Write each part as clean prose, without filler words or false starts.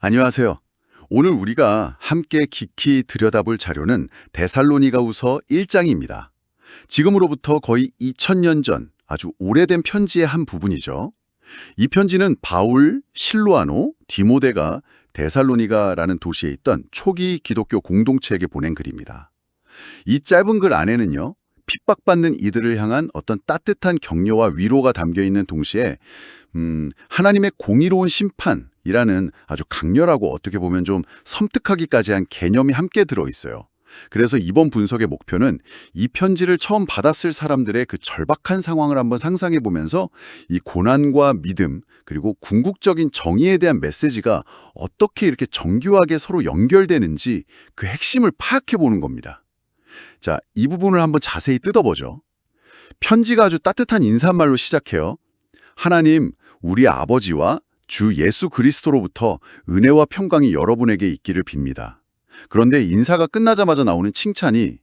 안녕하세요. 오늘 우리가 함께 깊이 들여다볼 자료는 데살로니가후서 1장입니다. 지금으로부터 거의 2000년 전 아주 오래된 편지의 한 부분이죠. 이 편지는 바울, 실로아노, 디모데가 데살로니가라는 도시에 있던 초기 기독교 공동체에게 보낸 글입니다. 이 짧은 글 안에는요, 핍박받는 이들을 향한 어떤 따뜻한 격려와 위로가 담겨 있는 동시에 하나님의 공의로운 심판이라는 아주 강렬하고 어떻게 보면 좀 섬뜩하기까지 한 개념이 함께 들어있어요. 그래서 이번 분석의 목표는 이 편지를 처음 받았을 사람들의 그 절박한 상황을 한번 상상해 보면서 이 고난과 믿음 그리고 궁극적인 정의에 대한 메시지가 어떻게 이렇게 정교하게 서로 연결되는지 그 핵심을 파악해 보는 겁니다. 자, 이 부분을 한번 자세히 뜯어보죠. 편지가 아주 따뜻한 인사말로 시작해요. 하나님, 우리 아버지와 주 예수 그리스도로부터 은혜와 평강이 여러분에게 있기를 빕니다. 그런데 인사가 끝나자마자 나오는 칭찬이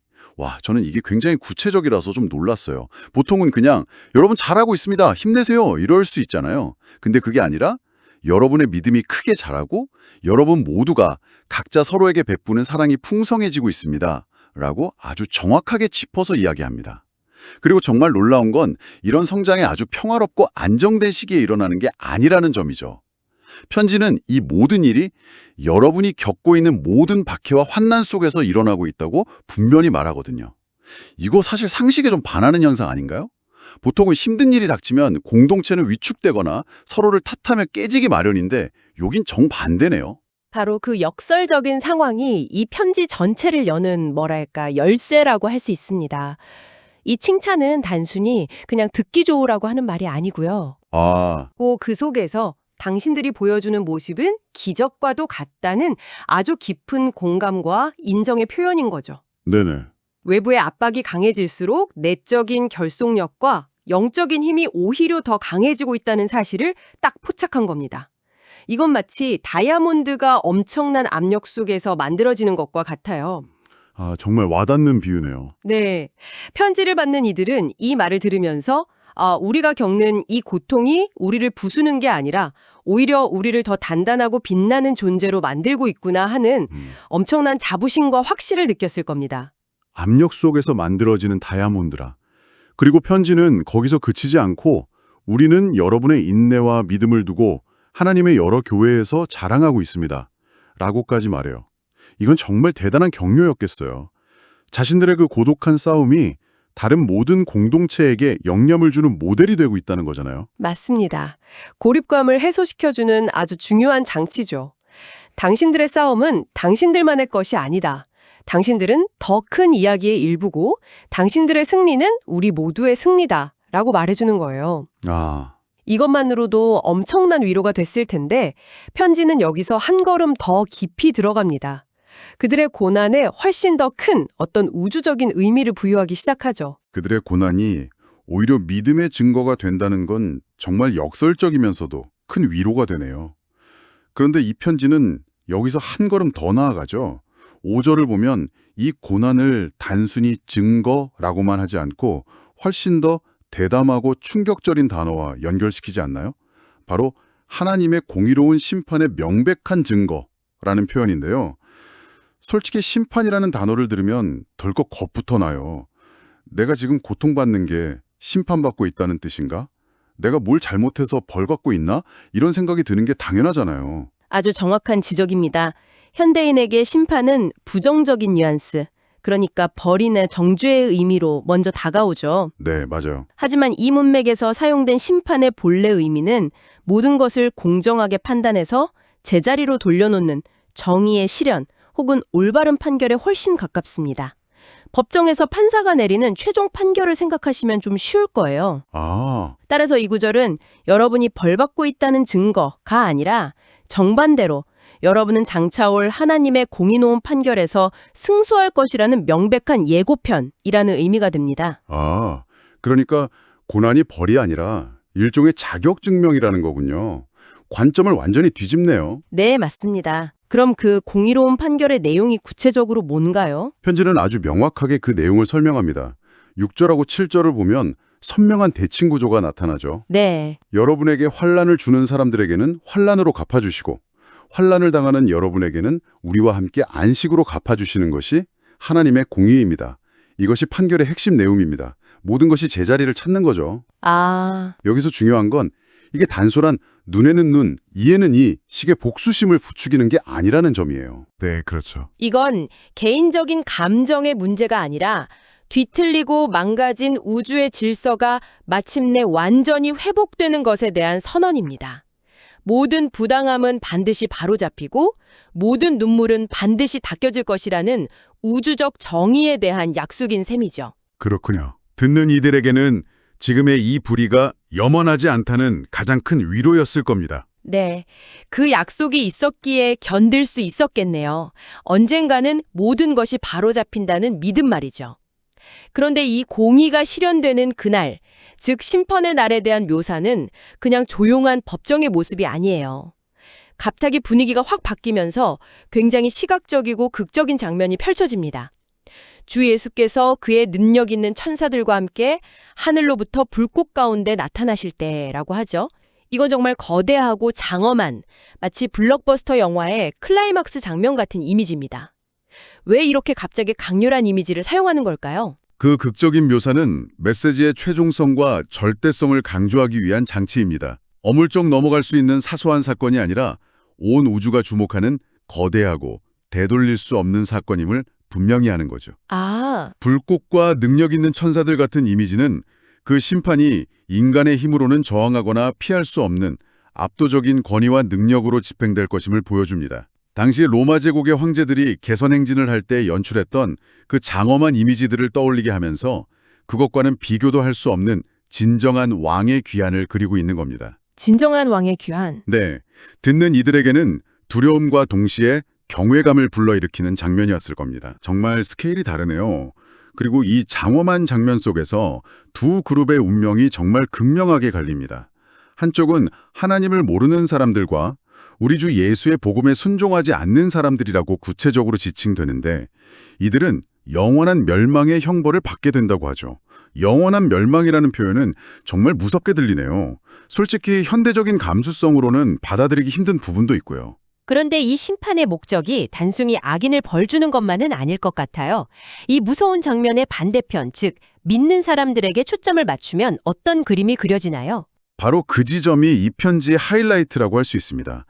저는 이게 굉장히 구체적이라서 좀 놀랐어요. 보통은 그냥 여러분 잘하고 있습니다. 힘내세요. 이럴 수 있잖아요. 근데 그게 아니라 여러분의 믿음이 크게 자라고 여러분 모두가 각자 서로에게 베푸는 사랑이 풍성해지고 있습니다. 라고 아주 정확하게 짚어서 이야기합니다. 그리고 정말 놀라운 건 이런 성장이 아주 평화롭고 안정된 시기에 일어나는 게 아니라는 점이죠. 편지는 이 모든 일이 여러분이 겪고 있는 모든 박해와 환난 속에서 일어나고 있다고 분명히 말하거든요. 이거 사실 상식에 좀 반하는 현상 아닌가요? 보통은 힘든 일이 닥치면 공동체는 위축되거나 서로를 탓하며 깨지기 마련인데 여긴 정반대네요. 바로 그 역설적인 상황이 이 편지 전체를 여는 열쇠라고 할 수 있습니다. 이 칭찬은 단순히 그냥 듣기 좋으라고 하는 말이 아니고요. 그 속에서 당신들이 보여주는 모습은 기적과도 같다는 아주 깊은 공감과 인정의 표현인 거죠. 네네. 외부의 압박이 강해질수록 내적인 결속력과 영적인 힘이 오히려 더 강해지고 있다는 사실을 딱 포착한 겁니다. 이건 마치 다이아몬드가 엄청난 압력 속에서 만들어지는 것과 같아요. 정말 와닿는 비유네요. 네. 편지를 받는 이들은 이 말을 들으면서 우리가 겪는 이 고통이 우리를 부수는 게 아니라 오히려 우리를 더 단단하고 빛나는 존재로 만들고 있구나 하는 엄청난 자부심과 확신을 느꼈을 겁니다. 압력 속에서 만들어지는 다이아몬드라. 그리고 편지는 거기서 그치지 않고 우리는 여러분의 인내와 믿음을 두고 하나님의 여러 교회에서 자랑하고 있습니다. 라고까지 말해요. 이건 정말 대단한 격려였겠어요. 자신들의 그 고독한 싸움이 다른 모든 공동체에게 영감을 주는 모델이 되고 있다는 거잖아요. 맞습니다. 고립감을 해소시켜주는 아주 중요한 장치죠. 당신들의 싸움은 당신들만의 것이 아니다. 당신들은 더 큰 이야기의 일부고 당신들의 승리는 우리 모두의 승리다. 라고 말해주는 거예요. 이것만으로도 엄청난 위로가 됐을 텐데 편지는 여기서 한 걸음 더 깊이 들어갑니다. 그들의 고난에 훨씬 더 큰 어떤 우주적인 의미를 부여하기 시작하죠. 그들의 고난이 오히려 믿음의 증거가 된다는 건 정말 역설적이면서도 큰 위로가 되네요. 그런데 이 편지는 여기서 한 걸음 더 나아가죠. 5절을 보면 이 고난을 단순히 증거라고만 하지 않고 훨씬 더 대담하고 충격적인 단어와 연결시키지 않나요? 바로 하나님의 공의로운 심판의 명백한 증거라는 표현인데요. 솔직히 심판이라는 단어를 들으면 덜컥 겁부터 나요. 내가 지금 고통받는 게 심판받고 있다는 뜻인가? 내가 뭘 잘못해서 벌 받고 있나? 이런 생각이 드는 게 당연하잖아요. 아주 정확한 지적입니다. 현대인에게 심판은 부정적인 뉘앙스, 그러니까 벌이나 정죄의 의미로 먼저 다가오죠. 네, 맞아요. 하지만 이 문맥에서 사용된 심판의 본래 의미는 모든 것을 공정하게 판단해서 제자리로 돌려놓는 정의의 실현 혹은 올바른 판결에 훨씬 가깝습니다. 법정에서 판사가 내리는 최종 판결을 생각하시면 좀 쉬울 거예요. 따라서 이 구절은 여러분이 벌받고 있다는 증거가 아니라 정반대로 여러분은 장차 올 하나님의 공의로운 판결에서 승소할 것이라는 명백한 예고편이라는 의미가 됩니다. 그러니까 고난이 벌이 아니라 일종의 자격증명이라는 거군요. 관점을 완전히 뒤집네요. 네, 맞습니다. 그럼 그 공의로운 판결의 내용이 구체적으로 뭔가요? 편지는 아주 명확하게 그 내용을 설명합니다. 6절하고 7절을 보면 선명한 대칭 구조가 나타나죠. 네. 여러분에게 환난을 주는 사람들에게는 환난으로 갚아주시고 환난을 당하는 여러분에게는 우리와 함께 안식으로 갚아주시는 것이 하나님의 공의입니다. 이것이 판결의 핵심 내용입니다. 모든 것이 제자리를 찾는 거죠. 아, 여기서 중요한 건 이게 단순한 눈에는 눈, 이에는 이 식의 복수심을 부추기는 게 아니라는 점이에요. 네, 그렇죠. 이건 개인적인 감정의 문제가 아니라 뒤틀리고 망가진 우주의 질서가 마침내 완전히 회복되는 것에 대한 선언입니다. 모든 부당함은 반드시 바로잡히고 모든 눈물은 반드시 닦여질 것이라는 우주적 정의에 대한 약속인 셈이죠. 그렇군요. 듣는 이들에게는 지금의 이 불의가 염원하지 않다는 가장 큰 위로였을 겁니다. 네, 그 약속이 있었기에 견딜 수 있었겠네요. 언젠가는 모든 것이 바로잡힌다는 믿음 말이죠. 그런데 이 공의가 실현되는 그날, 즉 심판의 날에 대한 묘사는 그냥 조용한 법정의 모습이 아니에요. 갑자기 분위기가 확 바뀌면서 굉장히 시각적이고 극적인 장면이 펼쳐집니다. 주 예수께서 그의 능력 있는 천사들과 함께 하늘로부터 불꽃 가운데 나타나실 때라고 하죠. 이건 정말 거대하고 장엄한 마치 블록버스터 영화의 클라이막스 장면 같은 이미지입니다. 왜 이렇게 갑자기 강렬한 이미지를 사용하는 걸까요? 그 극적인 묘사는 메시지의 최종성과 절대성을 강조하기 위한 장치입니다. 어물쩍 넘어갈 수 있는 사소한 사건이 아니라 온 우주가 주목하는 거대하고 되돌릴 수 없는 사건임을 분명히 하는 거죠. 아, 불꽃과 능력 있는 천사들 같은 이미지는 그 심판이 인간의 힘으로는 저항하거나 피할 수 없는 압도적인 권위와 능력으로 집행될 것임을 보여줍니다. 당시 로마 제국의 황제들이 개선 행진을 할 때 연출했던 그 장엄한 이미지들을 떠올리게 하면서 그것과는 비교도 할 수 없는 진정한 왕의 귀환을 그리고 있는 겁니다. 진정한 왕의 귀환. 네, 듣는 이들에게는 두려움과 동시에 경외감을 불러일으키는 장면이었을 겁니다. 정말 스케일이 다르네요. 그리고 이 장엄한 장면 속에서 두 그룹의 운명이 정말 극명하게 갈립니다. 한쪽은 하나님을 모르는 사람들과 우리 주 예수의 복음에 순종하지 않는 사람들이라고 구체적으로 지칭되는데 이들은 영원한 멸망의 형벌을 받게 된다고 하죠. 영원한 멸망이라는 표현은 정말 무섭게 들리네요. 솔직히 현대적인 감수성으로는 받아들이기 힘든 부분도 있고요. 그런데 이 심판의 목적이 단순히 악인을 벌주는 것만은 아닐 것 같아요. 이 무서운 장면의 반대편, 즉 믿는 사람들에게 초점을 맞추면 어떤 그림이 그려지나요? 바로 그 지점이 이 편지의 하이라이트라고 할 수 있습니다.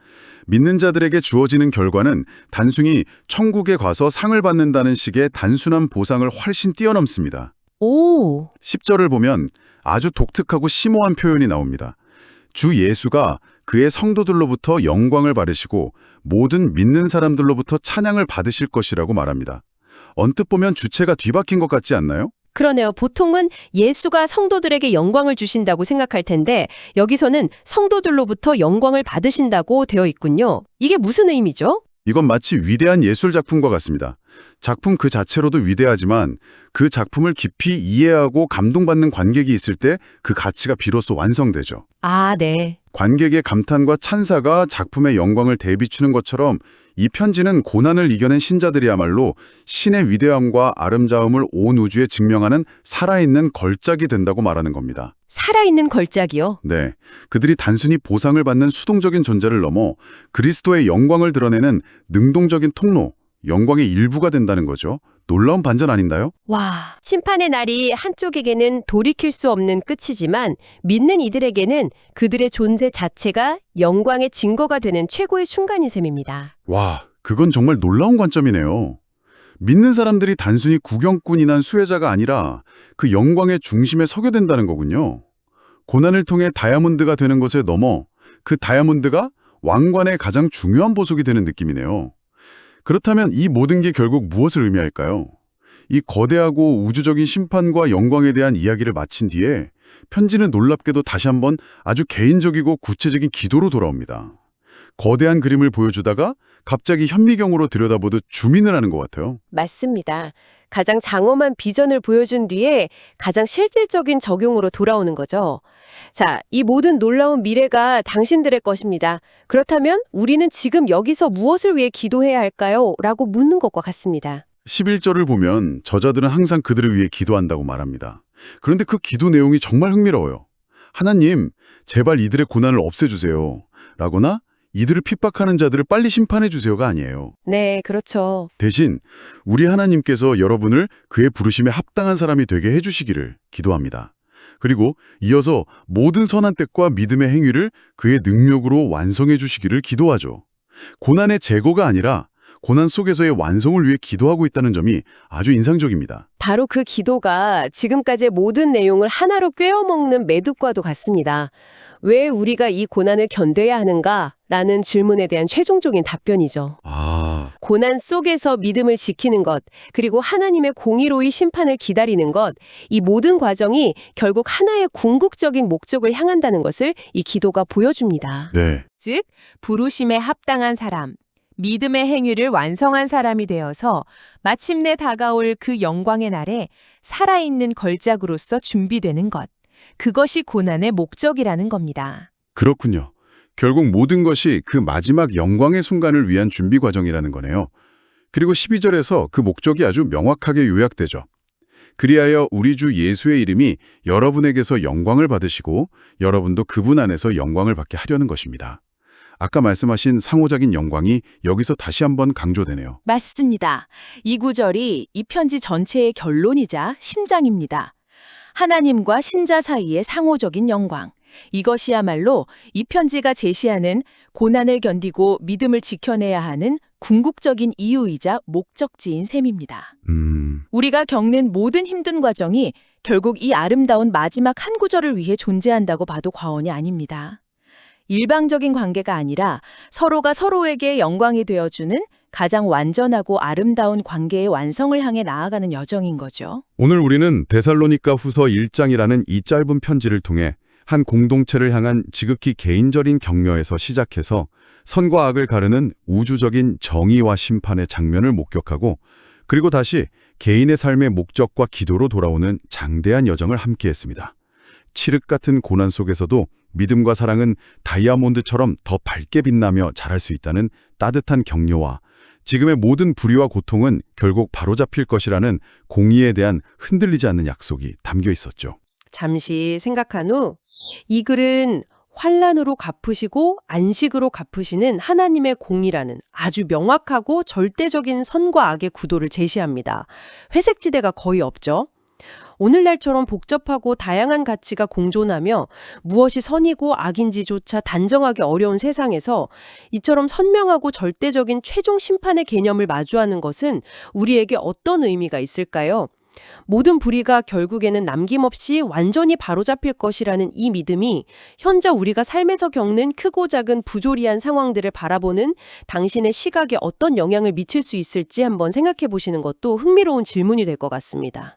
믿는 자들에게 주어지는 결과는 단순히 천국에 가서 상을 받는다는 식의 단순한 보상을 훨씬 뛰어넘습니다. 오, 10절을 보면 아주 독특하고 심오한 표현이 나옵니다. 주 예수가 그의 성도들로부터 영광을 받으시고 모든 믿는 사람들로부터 찬양을 받으실 것이라고 말합니다. 언뜻 보면 주체가 뒤바뀐 것 같지 않나요? 그러네요. 보통은 예수가 성도들에게 영광을 주신다고 생각할 텐데 여기서는 성도들로부터 영광을 받으신다고 되어 있군요. 이게 무슨 의미죠? 이건 마치 위대한 예술 작품과 같습니다. 작품 그 자체로도 위대하지만 그 작품을 깊이 이해하고 감동받는 관객이 있을 때 그 가치가 비로소 완성되죠. 아, 네. 관객의 감탄과 찬사가 작품의 영광을 대비추는 것처럼 이 편지는 고난을 이겨낸 신자들이야말로 신의 위대함과 아름다움을 온 우주에 증명하는 살아있는 걸작이 된다고 말하는 겁니다. 살아있는 걸작이요? 네, 그들이 단순히 보상을 받는 수동적인 존재를 넘어 그리스도의 영광을 드러내는 능동적인 통로, 영광의 일부가 된다는 거죠. 놀라운 반전 아닌가요? 와, 심판의 날이 한쪽에게는 돌이킬 수 없는 끝이지만 믿는 이들에게는 그들의 존재 자체가 영광의 증거가 되는 최고의 순간인 셈입니다. 와, 그건 정말 놀라운 관점이네요. 믿는 사람들이 단순히 구경꾼이나 수혜자가 아니라 그 영광의 중심에 서게 된다는 거군요. 고난을 통해 다이아몬드가 되는 것에 넘어 그 다이아몬드가 왕관의 가장 중요한 보석이 되는 느낌이네요. 그렇다면 이 모든 게 결국 무엇을 의미할까요? 이 거대하고 우주적인 심판과 영광에 대한 이야기를 마친 뒤에 편지는 놀랍게도 다시 한번 아주 개인적이고 구체적인 기도로 돌아옵니다. 거대한 그림을 보여주다가 갑자기 현미경으로 들여다보듯 줌인을 하는 것 같아요. 맞습니다. 가장 장엄한 비전을 보여준 뒤에 가장 실질적인 적용으로 돌아오는 거죠. 자, 이 모든 놀라운 미래가 당신들의 것입니다. 그렇다면 우리는 지금 여기서 무엇을 위해 기도해야 할까요? 라고 묻는 것과 같습니다. 11절을 보면 저자들은 항상 그들을 위해 기도한다고 말합니다. 그런데 그 기도 내용이 정말 흥미로워요. 하나님, 제발 이들의 고난을 없애주세요. 라거나 이들을 핍박하는 자들을 빨리 심판해 주세요가 아니에요. 네, 그렇죠. 대신 우리 하나님께서 여러분을 그의 부르심에 합당한 사람이 되게 해주시기를 기도합니다. 그리고 이어서 모든 선한 뜻과 믿음의 행위를 그의 능력으로 완성해 주시기를 기도하죠. 고난의 제거가 아니라 고난 속에서의 완성을 위해 기도하고 있다는 점이 아주 인상적입니다. 바로 그 기도가 지금까지의 모든 내용을 하나로 꿰어먹는 매듭과도 같습니다. 왜 우리가 이 고난을 견뎌야 하는가라는 질문에 대한 최종적인 답변이죠. 고난 속에서 믿음을 지키는 것, 그리고 하나님의 공의로의 심판을 기다리는 것, 이 모든 과정이 결국 하나의 궁극적인 목적을 향한다는 것을 이 기도가 보여줍니다. 네. 즉, 부르심에 합당한 사람, 믿음의 행위를 완성한 사람이 되어서 마침내 다가올 그 영광의 날에 살아있는 걸작으로서 준비되는 것. 그것이 고난의 목적이라는 겁니다. 그렇군요. 결국 모든 것이 그 마지막 영광의 순간을 위한 준비 과정이라는 거네요. 그리고 12절에서 그 목적이 아주 명확하게 요약되죠. 그리하여 우리 주 예수의 이름이 여러분에게서 영광을 받으시고 여러분도 그분 안에서 영광을 받게 하려는 것입니다. 아까 말씀하신 상호적인 영광이 여기서 다시 한번 강조되네요. 맞습니다. 이 구절이 이 편지 전체의 결론이자 심장입니다. 하나님과 신자 사이의 상호적인 영광. 이것이야말로 이 편지가 제시하는 고난을 견디고 믿음을 지켜내야 하는 궁극적인 이유이자 목적지인 셈입니다. 우리가 겪는 모든 힘든 과정이 결국 이 아름다운 마지막 한 구절을 위해 존재한다고 봐도 과언이 아닙니다. 일방적인 관계가 아니라 서로가 서로에게 영광이 되어주는 가장 완전하고 아름다운 관계의 완성을 향해 나아가는 여정인 거죠. 오늘 우리는 데살로니가 후서 1장이라는 이 짧은 편지를 통해 한 공동체를 향한 지극히 개인적인 격려에서 시작해서 선과 악을 가르는 우주적인 정의와 심판의 장면을 목격하고 그리고 다시 개인의 삶의 목적과 기도로 돌아오는 장대한 여정을 함께했습니다. 칠흑 같은 고난 속에서도 믿음과 사랑은 다이아몬드처럼 더 밝게 빛나며 자랄 수 있다는 따뜻한 격려와 지금의 모든 불의와 고통은 결국 바로잡힐 것이라는 공의에 대한 흔들리지 않는 약속이 담겨 있었죠. 잠시 생각한 후 이 글은 환난으로 갚으시고 안식으로 갚으시는 하나님의 공의라는 아주 명확하고 절대적인 선과 악의 구도를 제시합니다. 회색지대가 거의 없죠. 오늘날처럼 복잡하고 다양한 가치가 공존하며 무엇이 선이고 악인지조차 단정하기 어려운 세상에서 이처럼 선명하고 절대적인 최종 심판의 개념을 마주하는 것은 우리에게 어떤 의미가 있을까요? 모든 불의가 결국에는 남김없이 완전히 바로잡힐 것이라는 이 믿음이 현재 우리가 삶에서 겪는 크고 작은 부조리한 상황들을 바라보는 당신의 시각에 어떤 영향을 미칠 수 있을지 한번 생각해 보시는 것도 흥미로운 질문이 될 것 같습니다.